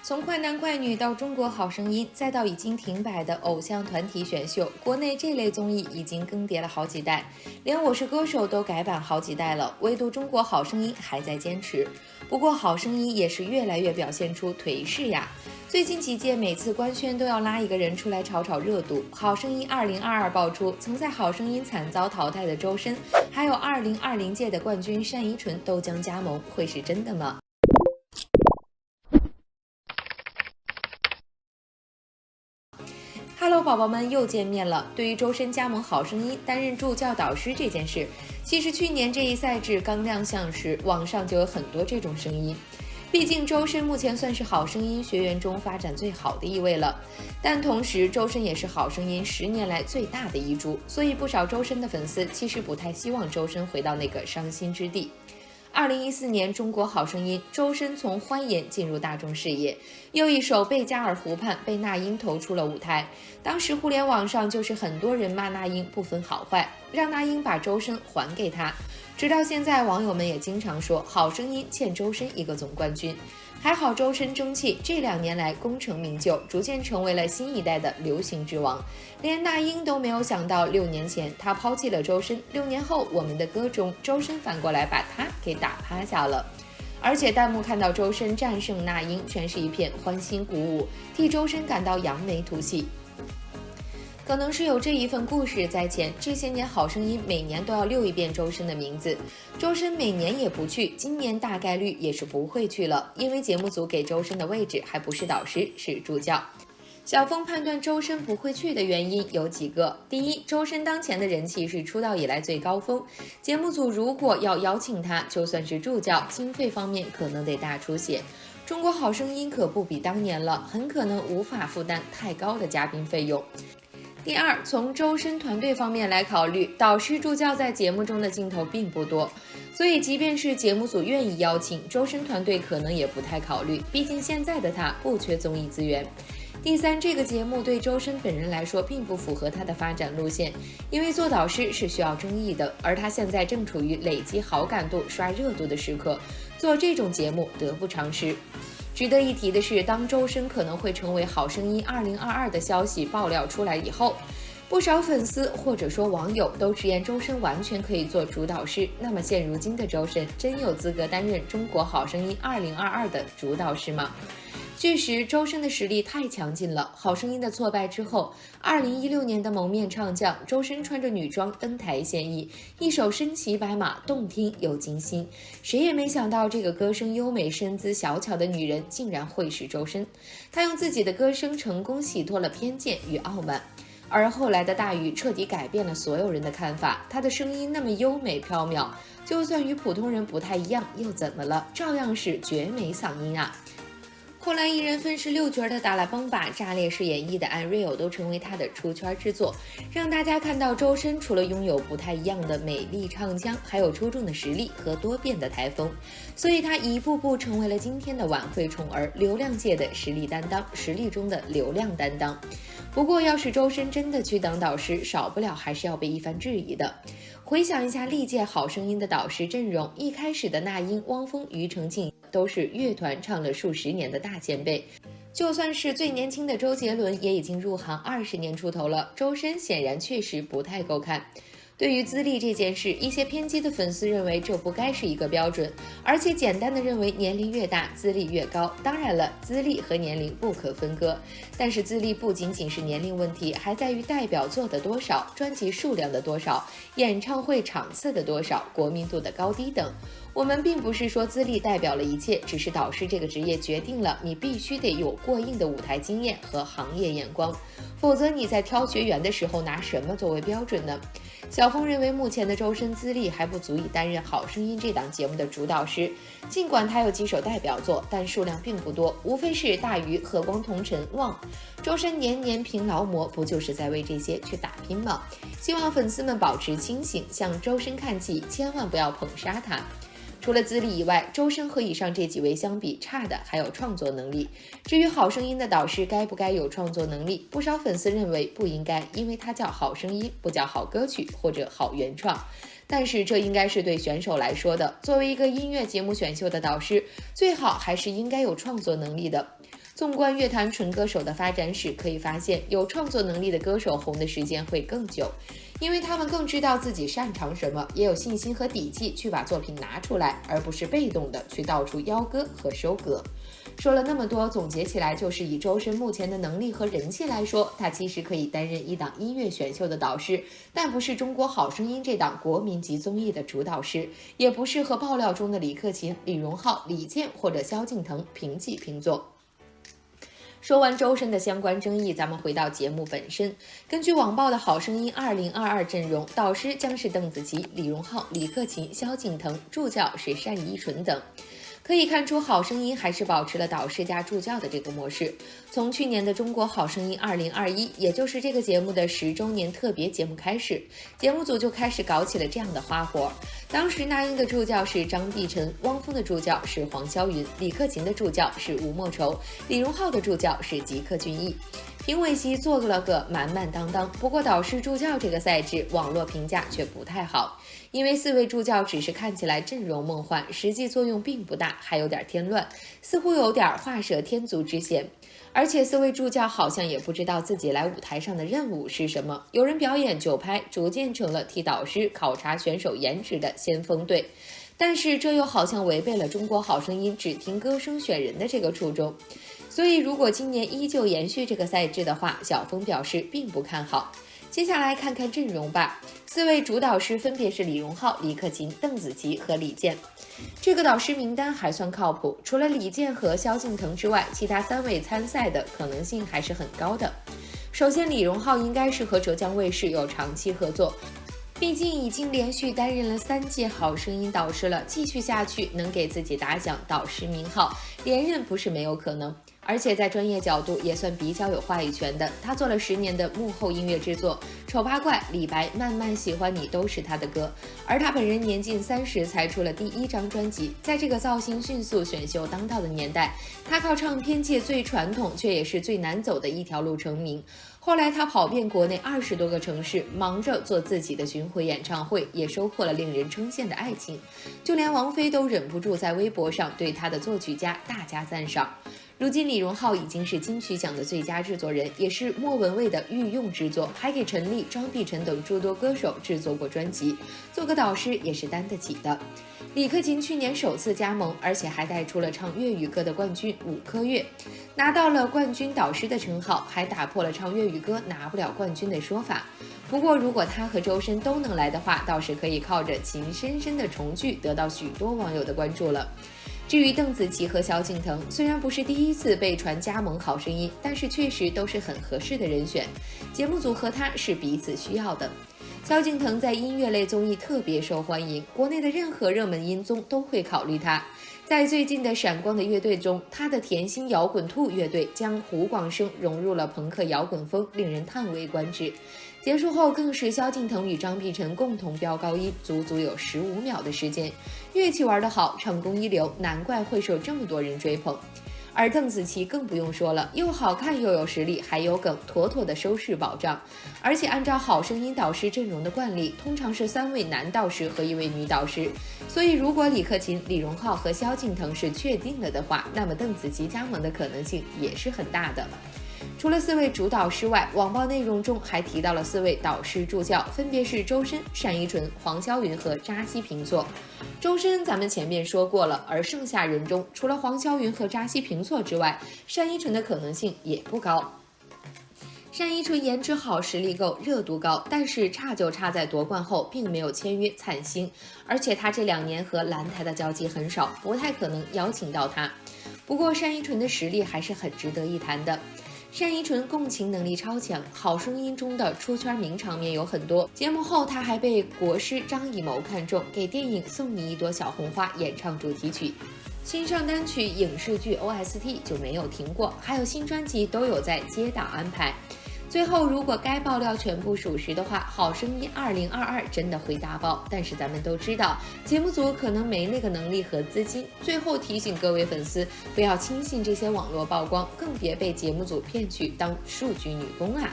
从快男快女到中国好声音，再到已经停摆的偶像团体选秀，国内这类综艺已经更迭了好几代，连我是歌手都改版好几代了，唯独中国好声音还在坚持。不过好声音也是越来越表现出颓势呀。最近几届每次官宣都要拉一个人出来炒炒热度，好声音2022爆出曾在好声音惨遭淘汰的周深，还有2020届的冠军单依纯都将加盟，会是真的吗？Hello， 宝宝们又见面了。对于周深加盟好声音担任助教导师这件事，其实去年这一赛制刚亮相时，网上就有很多这种声音。毕竟周深目前算是好声音学员中发展最好的一位了，但同时周深也是好声音10年来最大的一株，所以不少周深的粉丝其实不太希望周深回到那个伤心之地。2014年中国好声音，周深从欢颜进入大众视野，又一首《贝加尔湖畔》被那英投出了舞台。当时互联网上就是很多人骂那英不分好坏，让那英把周深还给他。直到现在，网友们也经常说好声音欠周深一个总冠军。还好周深争气，这2年来功成名就，逐渐成为了新一代的流行之王。连那英都没有想到，6年前他抛弃了周深，6年后我们的歌中，周深反过来把他给打趴下了。而且弹幕看到周深战胜那英，全是一片欢欣鼓舞，替周深感到扬眉吐气。可能是有这一份故事在前，这些年好声音每年都要溜一遍周深的名字，周深每年也不去，今年大概率也是不会去了，因为节目组给周深的位置还不是导师，是助教。小峰判断周深不会去的原因有几个：第一，周深当前的人气是出道以来最高峰，节目组如果要邀请他，就算是助教，经费方面可能得大出血。中国好声音可不比当年了，很可能无法负担太高的嘉宾费用。第二，从周深团队方面来考虑，导师助教在节目中的镜头并不多，所以即便是节目组愿意邀请，周深团队可能也不太考虑，毕竟现在的他不缺综艺资源。第三，这个节目对周深本人来说并不符合他的发展路线，因为做导师是需要争议的，而他现在正处于累积好感度、刷热度的时刻，做这种节目得不偿失。值得一提的是，当周深可能会成为好声音2022的消息爆料出来以后，不少粉丝或者说网友都直言周深完全可以做主导师。那么现如今的周深真有资格担任中国好声音2022的主导师吗？确实，周深的实力太强劲了。好声音的挫败之后，2016年的蒙面唱将，周深穿着女装登台献艺，一首身骑白马，动听又惊心。谁也没想到，这个歌声优美、身姿小巧的女人，竟然会是周深。她用自己的歌声成功洗脱了偏见与傲慢。而后来的大雨彻底改变了所有人的看法，她的声音那么优美飘渺，就算与普通人不太一样，又怎么了？照样是绝美嗓音啊！后来一人分饰6角的达拉崩吧、炸裂式演绎的 Unreal 都成为他的出圈之作，让大家看到周深除了拥有不太一样的美丽唱腔，还有出众的实力和多变的台风，所以他一步步成为了今天的晚会宠儿，流量界的实力担当，实力中的流量担当。不过要是周深真的去当导师，少不了还是要被一番质疑的。回想一下历届好声音的导师阵容，一开始的那英、汪峰、庾澄庆都是乐团唱了数十年的大前辈，就算是最年轻的周杰伦也已经入行20年出头了，周深显然确实不太够看。对于资历这件事，一些偏激的粉丝认为这不该是一个标准，而且简单的认为年龄越大资历越高。当然了，资历和年龄不可分割，但是资历不仅仅是年龄问题，还在于代表作的多少、专辑数量的多少、演唱会场次的多少、国民度的高低等。我们并不是说资历代表了一切，只是导师这个职业决定了你必须得有过硬的舞台经验和行业眼光，否则你在挑学员的时候拿什么作为标准呢？小峰认为目前的周深资历还不足以担任好声音这档节目的主导师，尽管他有几首代表作，但数量并不多，无非是大鱼、和光同尘、望。周深年年凭劳模，不就是在为这些去打拼吗？希望粉丝们保持清醒，向周深看齐，千万不要捧杀他。除了资历以外，周深和以上这几位相比，差的还有创作能力。至于好声音的导师该不该有创作能力，不少粉丝认为不应该，因为他叫好声音，不叫好歌曲或者好原创。但是这应该是对选手来说的，作为一个音乐节目选秀的导师，最好还是应该有创作能力的。纵观乐坛纯歌手的发展史，可以发现，有创作能力的歌手红的时间会更久，因为他们更知道自己擅长什么，也有信心和底气去把作品拿出来，而不是被动的去到处邀歌和收割。说了那么多，总结起来就是以周深目前的能力和人气来说，他其实可以担任一档音乐选秀的导师，但不是中国好声音这档国民级综艺的主导师，也不是和爆料中的李克勤、李荣浩、李健或者萧敬腾平起平坐。说完周深的相关争议，咱们回到节目本身。根据网曝的好声音2022阵容，导师将是邓紫棋、李荣浩、李克勤、萧敬腾，助教是单依纯等。可以看出，好声音还是保持了导师加助教的这个模式。从去年的中国好声音2021，也就是这个节目的10周年特别节目开始，节目组就开始搞起了这样的花活。当时那英的助教是张碧晨，汪峰的助教是黄霄云，李克勤的助教是吴莫愁，李荣浩的助教是吉克隽逸。评委席做了个满满当当，不过导师助教这个赛制，网络评价却不太好，因为4位助教只是看起来阵容梦幻，实际作用并不大，还有点添乱，似乎有点画蛇添足之嫌。而且4位助教好像也不知道自己来舞台上的任务是什么，有人表演就拍，逐渐成了替导师考察选手颜值的先锋队。但是这又好像违背了中国好声音只听歌声选人的这个初衷。所以如果今年依旧延续这个赛制的话，小峰表示并不看好。接下来看看阵容吧，4位主导师分别是李荣浩、李克勤、邓紫棋和李健。这个导师名单还算靠谱，除了李健和萧敬腾之外，其他3位参赛的可能性还是很高的。首先，李荣浩应该是和浙江卫视有长期合作，毕竟已经连续担任了3届好声音导师了，继续下去能给自己打响导师名号，连任不是没有可能。而且在专业角度也算比较有话语权的，他做了10年的幕后音乐制作，丑八怪、李白、慢慢喜欢你都是他的歌。而他本人年近30才出了第1张专辑，在这个造型迅速、选秀当道的年代，他靠唱片界最传统却也是最难走的一条路成名。后来他跑遍国内20多个城市，忙着做自己的巡回演唱会，也收获了令人称羡的爱情，就连王菲都忍不住在微博上对他的作曲家大加赞赏。如今李荣浩已经是金曲奖的最佳制作人，也是莫文蔚的御用制作，还给陈粒、张碧晨等诸多歌手制作过专辑，做个导师也是担得起的。李克勤去年首次加盟，而且还带出了唱粤语歌的冠军5颗月，拿到了冠军导师的称号，还打破了唱粤语歌拿不了冠军的说法。不过如果他和周深都能来的话，倒是可以靠着情深深的重聚得到许多网友的关注了。至于邓紫棋和萧敬腾，虽然不是第一次被传加盟好声音，但是确实都是很合适的人选，节目组和他是彼此需要的。萧敬腾在音乐类综艺特别受欢迎，国内的任何热门音综都会考虑他。在最近的闪光的乐队中，他的甜心摇滚兔乐队将胡广生融入了朋克摇滚风，令人叹为观止。结束后更是萧敬腾与张碧晨共同飙高音，足足有15秒的时间，乐器玩得好，唱功一流，难怪会受这么多人追捧。而邓紫棋更不用说了，又好看又有实力，还有梗，妥妥的收视保障。而且按照好声音导师阵容的惯例，通常是3位男导师和1位女导师，所以如果李克勤、李荣浩和萧敬腾是确定了的话，那么邓紫棋加盟的可能性也是很大的。除了4位主导师外，网曝内容中还提到了4位导师助教，分别是周深、单依纯、黄霄云和扎西平措。周深咱们前面说过了，而剩下人中，除了黄霄云和扎西平措之外，单依纯的可能性也不高。单依纯颜值好，实力够，热度高，但是差就差在夺冠后并没有签约灿星，而且他这2年和蓝台的交集很少，不太可能邀请到他。不过单依纯的实力还是很值得一谈的。单依纯共情能力超强，好声音中的出圈名场面有很多。节目后，他还被国师张艺谋看中，给电影《送你一朵小红花》演唱主题曲。新上单曲、影视剧 OST 就没有停过，还有新专辑都有在接档安排。最后，如果该爆料全部属实的话，好声音2022真的会大爆。但是咱们都知道，节目组可能没那个能力和资金。最后提醒各位粉丝，不要轻信这些网络曝光，更别被节目组骗去当数据女工啊！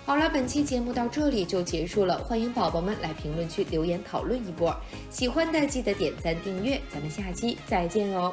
好了，本期节目到这里就结束了，欢迎宝宝们来评论区留言讨论一波，喜欢的记得点赞订阅，咱们下期再见哦。